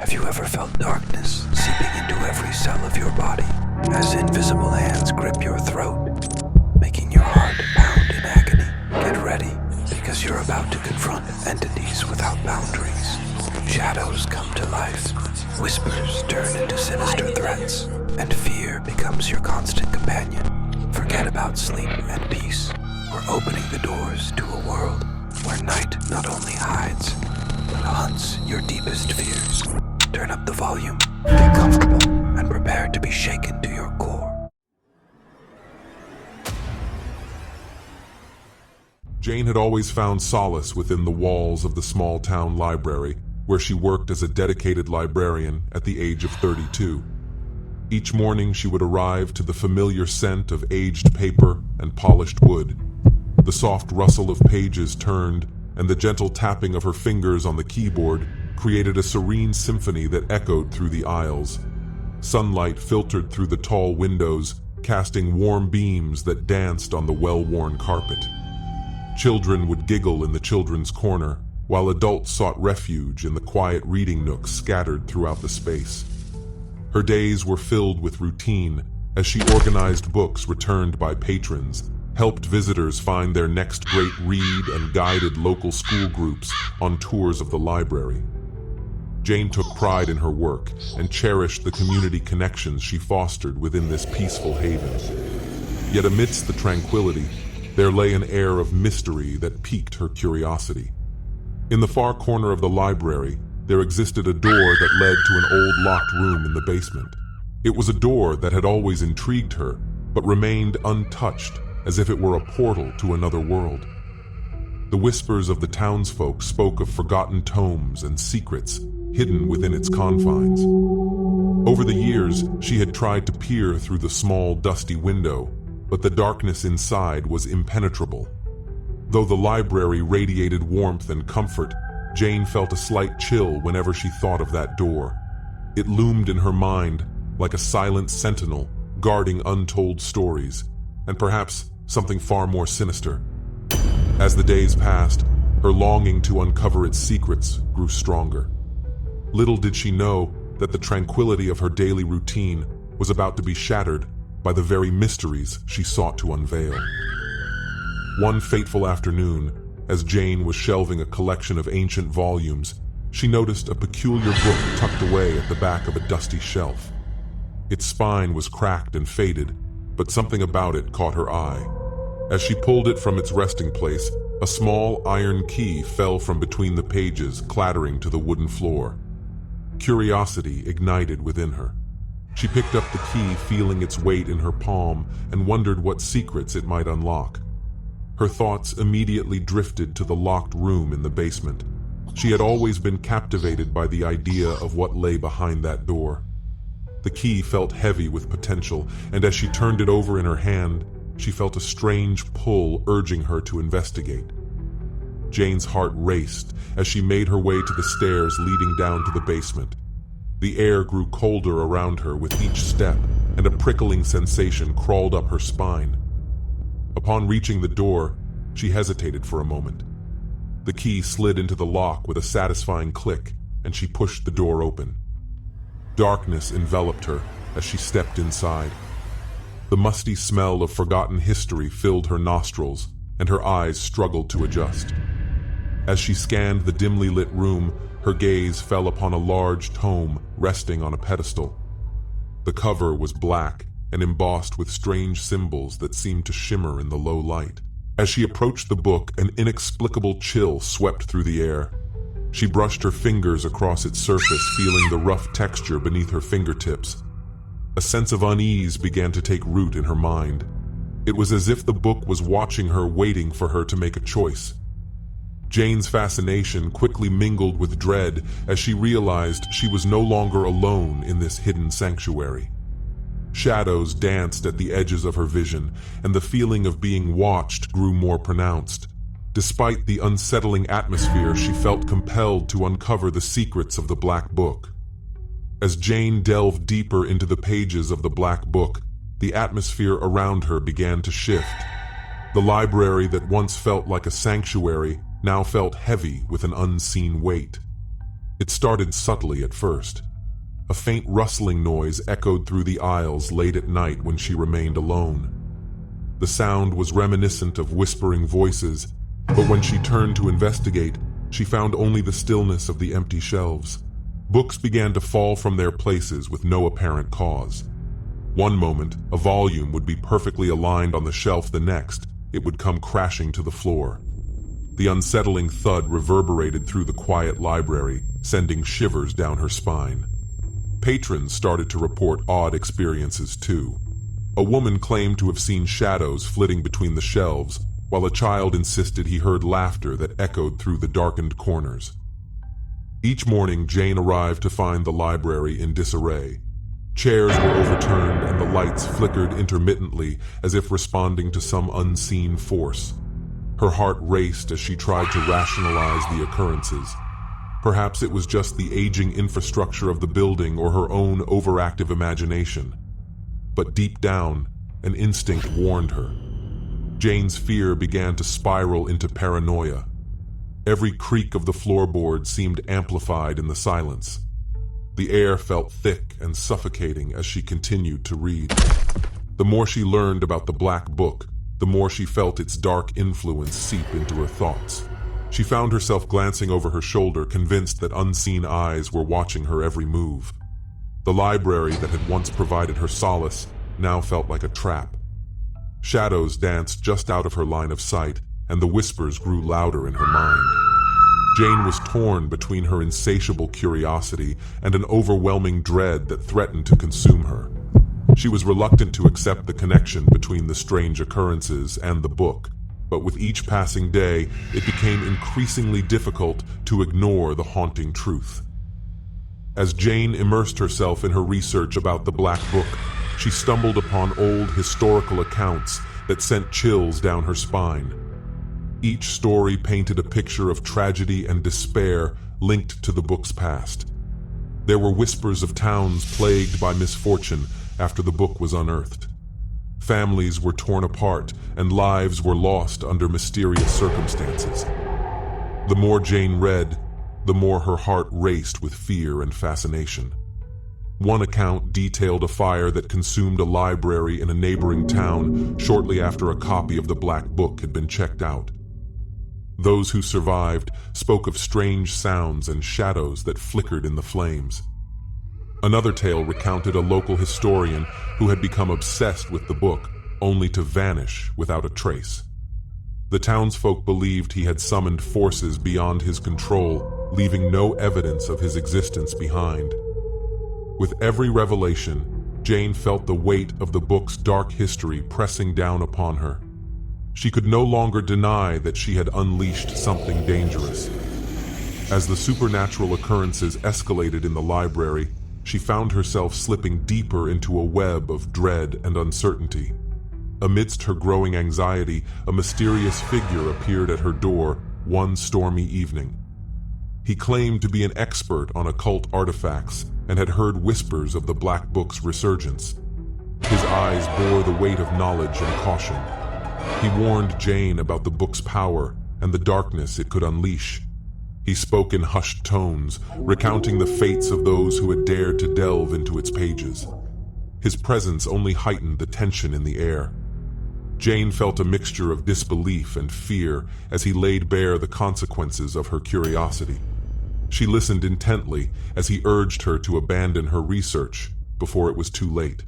Have you ever felt darkness seeping into every cell of your body, as invisible hands grip your throat, making your heart pound in agony? Get ready, because you're about to confront entities without boundaries. Shadows come to life, whispers turn into sinister threats, and fear becomes your constant companion. Forget about sleep and peace. We're opening the doors to a world where night not only hides, but hunts your deepest fears. Turn up the volume, get comfortable, and prepare to be shaken to your core. Jane had always found solace within the walls of the small-town library, where she worked as a dedicated librarian at the age of 32. Each morning she would arrive to the familiar scent of aged paper and polished wood. The soft rustle of pages turned, and the gentle tapping of her fingers on the keyboard created a serene symphony that echoed through the aisles. Sunlight filtered through the tall windows, casting warm beams that danced on the well-worn carpet. Children would giggle in the children's corner, while adults sought refuge in the quiet reading nooks scattered throughout the space. Her days were filled with routine as she organized books returned by patrons, helped visitors find their next great read, and guided local school groups on tours of the library. Jane took pride in her work and cherished the community connections she fostered within this peaceful haven. Yet amidst the tranquility, there lay an air of mystery that piqued her curiosity. In the far corner of the library, there existed a door that led to an old locked room in the basement. It was a door that had always intrigued her, but remained untouched, as if it were a portal to another world. The whispers of the townsfolk spoke of forgotten tomes and secrets hidden within its confines. Over the years, she had tried to peer through the small, dusty window, but the darkness inside was impenetrable. Though the library radiated warmth and comfort, Jane felt a slight chill whenever she thought of that door. It loomed in her mind like a silent sentinel guarding untold stories, and perhaps something far more sinister. As the days passed, her longing to uncover its secrets grew stronger. Little did she know that the tranquility of her daily routine was about to be shattered by the very mysteries she sought to unveil. One fateful afternoon, as Jane was shelving a collection of ancient volumes, she noticed a peculiar book tucked away at the back of a dusty shelf. Its spine was cracked and faded, but something about it caught her eye. As she pulled it from its resting place, a small iron key fell from between the pages, clattering to the wooden floor. Curiosity ignited within her. She picked up the key, feeling its weight in her palm, and wondered what secrets it might unlock. Her thoughts immediately drifted to the locked room in the basement. She had always been captivated by the idea of what lay behind that door. The key felt heavy with potential, and as she turned it over in her hand, she felt a strange pull urging her to investigate. Jane's heart raced as she made her way to the stairs leading down to the basement. The air grew colder around her with each step, and a prickling sensation crawled up her spine. Upon reaching the door, she hesitated for a moment. The key slid into the lock with a satisfying click, and she pushed the door open. Darkness enveloped her as she stepped inside. The musty smell of forgotten history filled her nostrils, and her eyes struggled to adjust. As she scanned the dimly lit room, her gaze fell upon a large tome resting on a pedestal. The cover was black and embossed with strange symbols that seemed to shimmer in the low light. As she approached the book, an inexplicable chill swept through the air. She brushed her fingers across its surface, feeling the rough texture beneath her fingertips. A sense of unease began to take root in her mind. It was as if the book was watching her, waiting for her to make a choice. Jane's fascination quickly mingled with dread as she realized she was no longer alone in this hidden sanctuary. Shadows danced at the edges of her vision, and the feeling of being watched grew more pronounced. Despite the unsettling atmosphere, she felt compelled to uncover the secrets of the Black Book. As Jane delved deeper into the pages of the Black Book, the atmosphere around her began to shift. The library that once felt like a sanctuary now felt heavy with an unseen weight. It started subtly at first. A faint rustling noise echoed through the aisles late at night when she remained alone. The sound was reminiscent of whispering voices, but when she turned to investigate, she found only the stillness of the empty shelves. Books began to fall from their places with no apparent cause. One moment, a volume would be perfectly aligned on the shelf, the next, it would come crashing to the floor. The unsettling thud reverberated through the quiet library, sending shivers down her spine. Patrons started to report odd experiences too. A woman claimed to have seen shadows flitting between the shelves, while a child insisted he heard laughter that echoed through the darkened corners. Each morning, Jane arrived to find the library in disarray. Chairs were overturned and the lights flickered intermittently as if responding to some unseen force. Her heart raced as she tried to rationalize the occurrences. Perhaps it was just the aging infrastructure of the building or her own overactive imagination. But deep down, an instinct warned her. Jane's fear began to spiral into paranoia. Every creak of the floorboard seemed amplified in the silence. The air felt thick and suffocating as she continued to read. The more she learned about the Black Book, the more she felt its dark influence seep into her thoughts. She found herself glancing over her shoulder, convinced that unseen eyes were watching her every move. The library that had once provided her solace now felt like a trap. Shadows danced just out of her line of sight, and the whispers grew louder in her mind. Jane was torn between her insatiable curiosity and an overwhelming dread that threatened to consume her. She was reluctant to accept the connection between the strange occurrences and the book, but with each passing day, it became increasingly difficult to ignore the haunting truth. As Jane immersed herself in her research about the Black Book, she stumbled upon old historical accounts that sent chills down her spine. Each story painted a picture of tragedy and despair linked to the book's past. There were whispers of towns plagued by misfortune after the book was unearthed. Families were torn apart and lives were lost under mysterious circumstances. The more Jane read, the more her heart raced with fear and fascination. One account detailed a fire that consumed a library in a neighboring town shortly after a copy of the Black Book had been checked out. Those who survived spoke of strange sounds and shadows that flickered in the flames. Another tale recounted a local historian who had become obsessed with the book, only to vanish without a trace. The townsfolk believed he had summoned forces beyond his control, leaving no evidence of his existence behind. With every revelation, Jane felt the weight of the book's dark history pressing down upon her. She could no longer deny that she had unleashed something dangerous. As the supernatural occurrences escalated in the library, she found herself slipping deeper into a web of dread and uncertainty. Amidst her growing anxiety, a mysterious figure appeared at her door one stormy evening. He claimed to be an expert on occult artifacts and had heard whispers of the Black Book's resurgence. His eyes bore the weight of knowledge and caution. He warned Jane about the book's power and the darkness it could unleash. He spoke in hushed tones, recounting the fates of those who had dared to delve into its pages. His presence only heightened the tension in the air. Jane felt a mixture of disbelief and fear as he laid bare the consequences of her curiosity. She listened intently as he urged her to abandon her research before it was too late.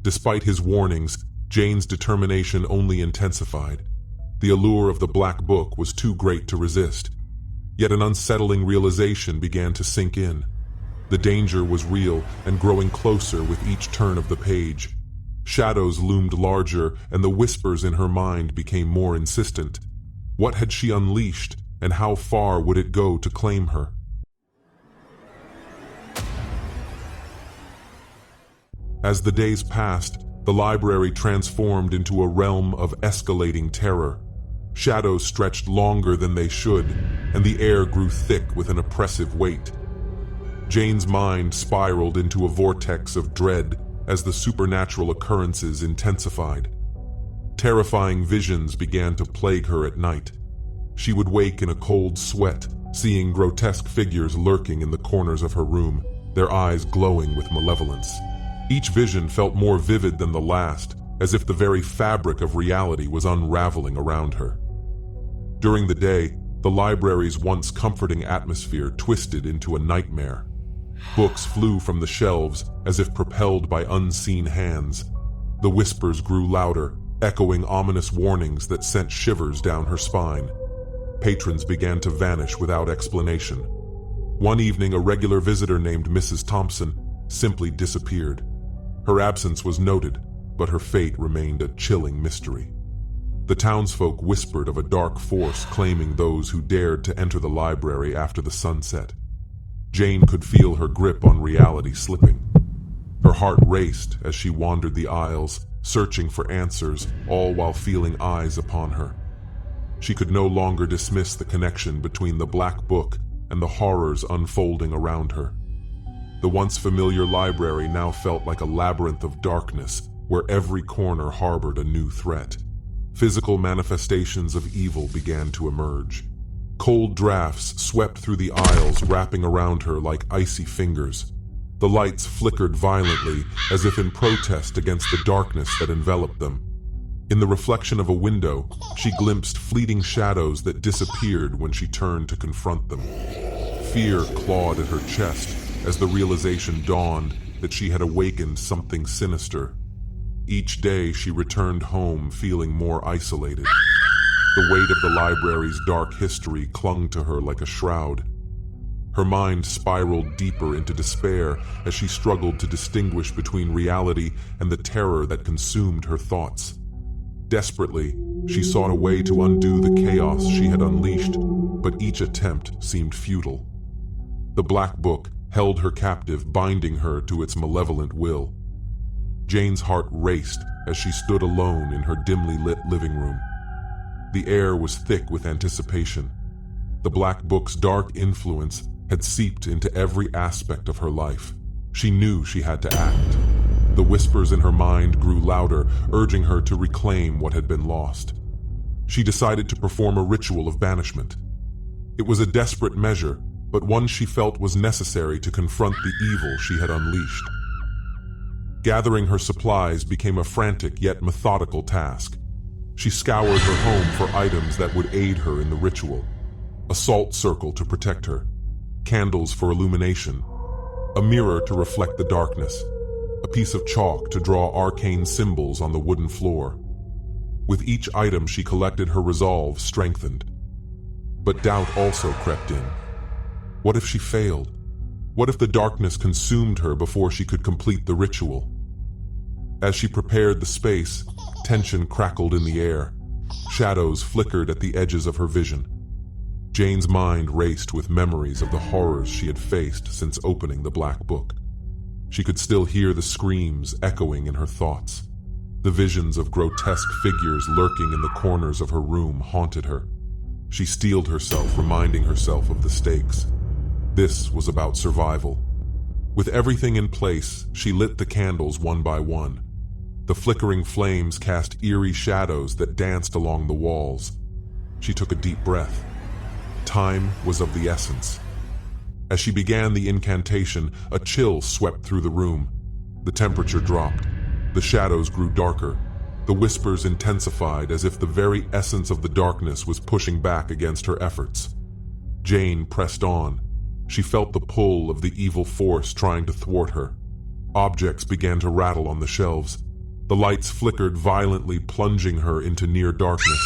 Despite his warnings, Jane's determination only intensified. The allure of the Black Book was too great to resist. Yet an unsettling realization began to sink in. The danger was real and growing closer with each turn of the page. Shadows loomed larger and the whispers in her mind became more insistent. What had she unleashed, and how far would it go to claim her? As the days passed, the library transformed into a realm of escalating terror. Shadows stretched longer than they should, and the air grew thick with an oppressive weight. Jane's mind spiraled into a vortex of dread as the supernatural occurrences intensified. Terrifying visions began to plague her at night. She would wake in a cold sweat, seeing grotesque figures lurking in the corners of her room, their eyes glowing with malevolence. Each vision felt more vivid than the last, as if the very fabric of reality was unraveling around her. During the day, the library's once comforting atmosphere twisted into a nightmare. Books flew from the shelves as if propelled by unseen hands. The whispers grew louder, echoing ominous warnings that sent shivers down her spine. Patrons began to vanish without explanation. One evening, a regular visitor named Mrs. Thompson simply disappeared. Her absence was noted, but her fate remained a chilling mystery. The townsfolk whispered of a dark force claiming those who dared to enter the library after the sunset. Jane could feel her grip on reality slipping. Her heart raced as she wandered the aisles, searching for answers, all while feeling eyes upon her. She could no longer dismiss the connection between the Black Book and the horrors unfolding around her. The once familiar library now felt like a labyrinth of darkness, where every corner harbored a new threat. Physical manifestations of evil began to emerge. Cold drafts swept through the aisles, wrapping around her like icy fingers. The lights flickered violently, as if in protest against the darkness that enveloped them. In the reflection of a window, she glimpsed fleeting shadows that disappeared when she turned to confront them. Fear clawed at her chest as the realization dawned that she had awakened something sinister. Each day she returned home feeling more isolated. The weight of the library's dark history clung to her like a shroud. Her mind spiraled deeper into despair as she struggled to distinguish between reality and the terror that consumed her thoughts. Desperately, she sought a way to undo the chaos she had unleashed, but each attempt seemed futile. The Black Book held her captive, binding her to its malevolent will. Jane's heart raced as she stood alone in her dimly lit living room. The air was thick with anticipation. The Black Book's dark influence had seeped into every aspect of her life. She knew she had to act. The whispers in her mind grew louder, urging her to reclaim what had been lost. She decided to perform a ritual of banishment. It was a desperate measure, but one she felt was necessary to confront the evil she had unleashed. Gathering her supplies became a frantic yet methodical task. She scoured her home for items that would aid her in the ritual. A salt circle to protect her, candles for illumination, a mirror to reflect the darkness, a piece of chalk to draw arcane symbols on the wooden floor. With each item she collected, her resolve strengthened. But doubt also crept in. What if she failed? What if the darkness consumed her before she could complete the ritual? As she prepared the space, tension crackled in the air. Shadows flickered at the edges of her vision. Jane's mind raced with memories of the horrors she had faced since opening the Black Book. She could still hear the screams echoing in her thoughts. The visions of grotesque figures lurking in the corners of her room haunted her. She steeled herself, reminding herself of the stakes. This was about survival. With everything in place, she lit the candles one by one. The flickering flames cast eerie shadows that danced along the walls. She took a deep breath. Time was of the essence. As she began the incantation, a chill swept through the room. The temperature dropped. The shadows grew darker. The whispers intensified as if the very essence of the darkness was pushing back against her efforts. Jane pressed on. She felt the pull of the evil force trying to thwart her. Objects began to rattle on the shelves. The lights flickered violently, plunging her into near darkness.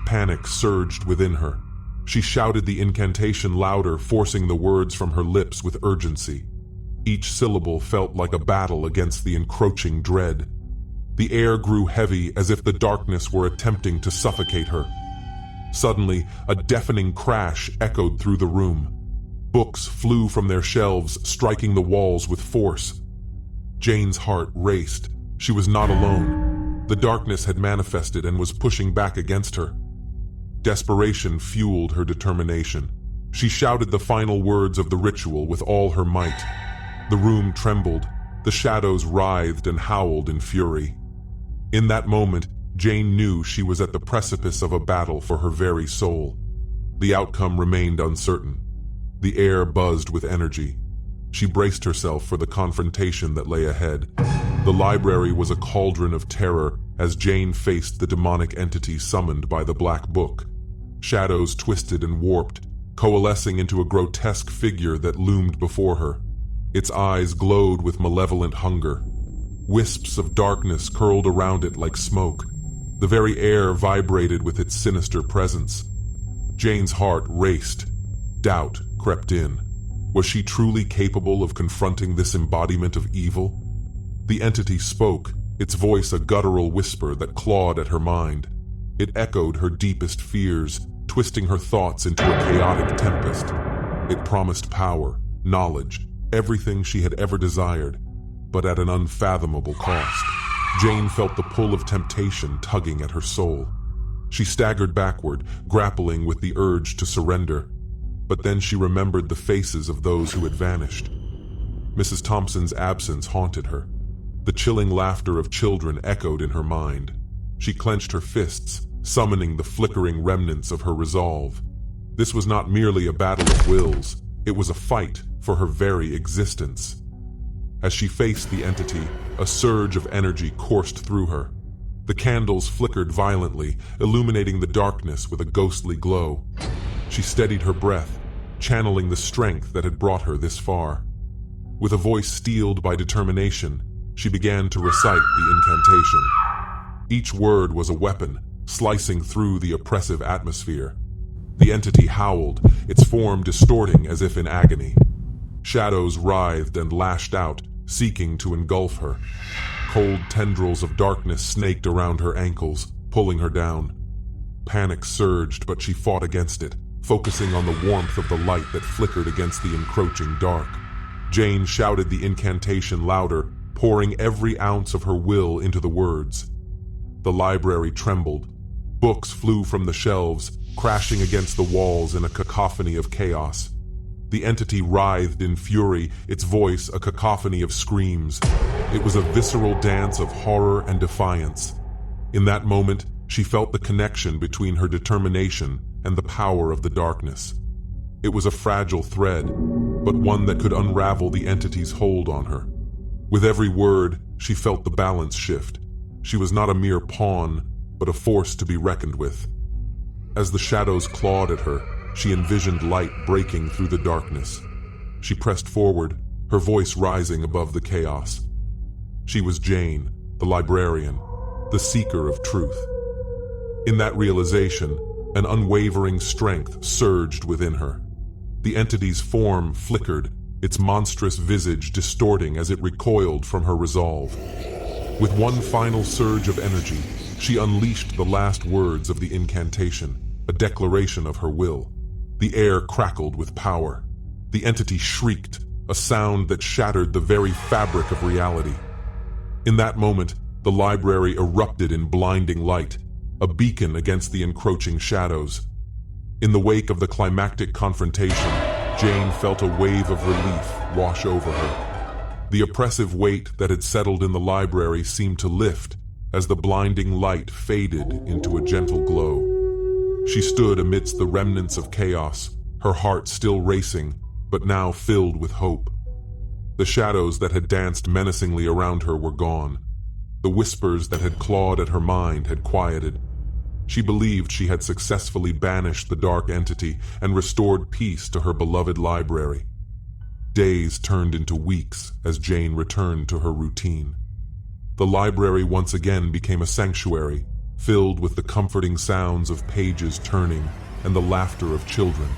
Panic surged within her. She shouted the incantation louder, forcing the words from her lips with urgency. Each syllable felt like a battle against the encroaching dread. The air grew heavy as if the darkness were attempting to suffocate her. Suddenly, a deafening crash echoed through the room. Books flew from their shelves, striking the walls with force. Jane's heart raced. She was not alone. The darkness had manifested and was pushing back against her. Desperation fueled her determination. She shouted the final words of the ritual with all her might. The room trembled. The shadows writhed and howled in fury. In that moment, Jane knew she was at the precipice of a battle for her very soul. The outcome remained uncertain. The air buzzed with energy. She braced herself for the confrontation that lay ahead. The library was a cauldron of terror as Jane faced the demonic entity summoned by the Black Book. Shadows twisted and warped, coalescing into a grotesque figure that loomed before her. Its eyes glowed with malevolent hunger. Wisps of darkness curled around it like smoke. The very air vibrated with its sinister presence. Jane's heart raced. Doubt crept in. Was she truly capable of confronting this embodiment of evil? The entity spoke, its voice a guttural whisper that clawed at her mind. It echoed her deepest fears, twisting her thoughts into a chaotic tempest. It promised power, knowledge, everything she had ever desired, but at an unfathomable cost. Jane felt the pull of temptation tugging at her soul. She staggered backward, grappling with the urge to surrender. But then she remembered the faces of those who had vanished. Mrs. Thompson's absence haunted her. The chilling laughter of children echoed in her mind. She clenched her fists, summoning the flickering remnants of her resolve. This was not merely a battle of wills, it was a fight for her very existence. As she faced the entity, a surge of energy coursed through her. The candles flickered violently, illuminating the darkness with a ghostly glow. She steadied her breath, channeling the strength that had brought her this far. With a voice steeled by determination, she began to recite the incantation. Each word was a weapon, slicing through the oppressive atmosphere. The entity howled, its form distorting as if in agony. Shadows writhed and lashed out, seeking to engulf her. Cold tendrils of darkness snaked around her ankles, pulling her down. Panic surged, but she fought against it, focusing on the warmth of the light that flickered against the encroaching dark. Jane shouted the incantation louder, pouring every ounce of her will into the words. The library trembled. Books flew from the shelves, crashing against the walls in a cacophony of chaos. The entity writhed in fury, its voice a cacophony of screams. It was a visceral dance of horror and defiance. In that moment, she felt the connection between her determination and the power of the darkness. It was a fragile thread, but one that could unravel the entity's hold on her. With every word, she felt the balance shift. She was not a mere pawn, but a force to be reckoned with. As the shadows clawed at her, she envisioned light breaking through the darkness. She pressed forward, her voice rising above the chaos. She was Jane, the librarian, the seeker of truth. In that realization, an unwavering strength surged within her. The entity's form flickered, its monstrous visage distorting as it recoiled from her resolve. With one final surge of energy, she unleashed the last words of the incantation, a declaration of her will. The air crackled with power. The entity shrieked, a sound that shattered the very fabric of reality. In that moment, the library erupted in blinding light, a beacon against the encroaching shadows. In the wake of the climactic confrontation, Jane felt a wave of relief wash over her. The oppressive weight that had settled in the library seemed to lift as the blinding light faded into a gentle glow. She stood amidst the remnants of chaos, her heart still racing, but now filled with hope. The shadows that had danced menacingly around her were gone. The whispers that had clawed at her mind had quieted. She believed she had successfully banished the dark entity and restored peace to her beloved library. Days turned into weeks as Jane returned to her routine. The library once again became a sanctuary, filled with the comforting sounds of pages turning and the laughter of children.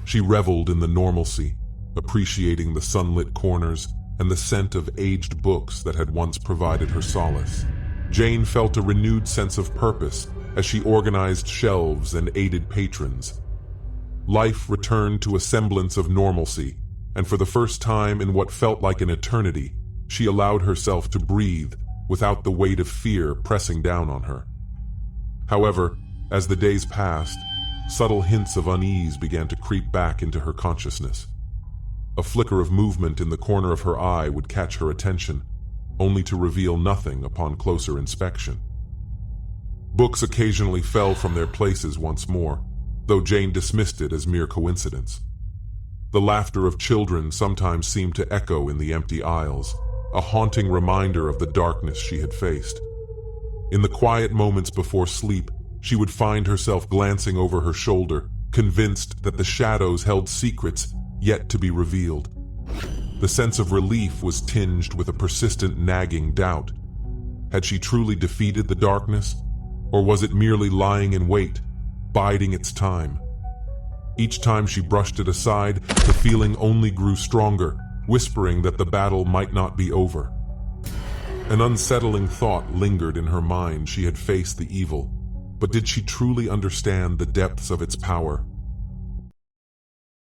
She reveled in the normalcy, appreciating the sunlit corners and the scent of aged books that had once provided her solace. Jane felt a renewed sense of purpose as she organized shelves and aided patrons. Life returned to a semblance of normalcy, and for the first time in what felt like an eternity, she allowed herself to breathe without the weight of fear pressing down on her. However, as the days passed, subtle hints of unease began to creep back into her consciousness. A flicker of movement in the corner of her eye would catch her attention, only to reveal nothing upon closer inspection. Books occasionally fell from their places once more, though Jane dismissed it as mere coincidence. The laughter of children sometimes seemed to echo in the empty aisles, a haunting reminder of the darkness she had faced. In the quiet moments before sleep, she would find herself glancing over her shoulder, convinced that the shadows held secrets yet to be revealed. The sense of relief was tinged with a persistent nagging doubt. Had she truly defeated the darkness, or was it merely lying in wait, biding its time? Each time she brushed it aside, the feeling only grew stronger, whispering that the battle might not be over. An unsettling thought lingered in her mind. She had faced the evil, but did she truly understand the depths of its power?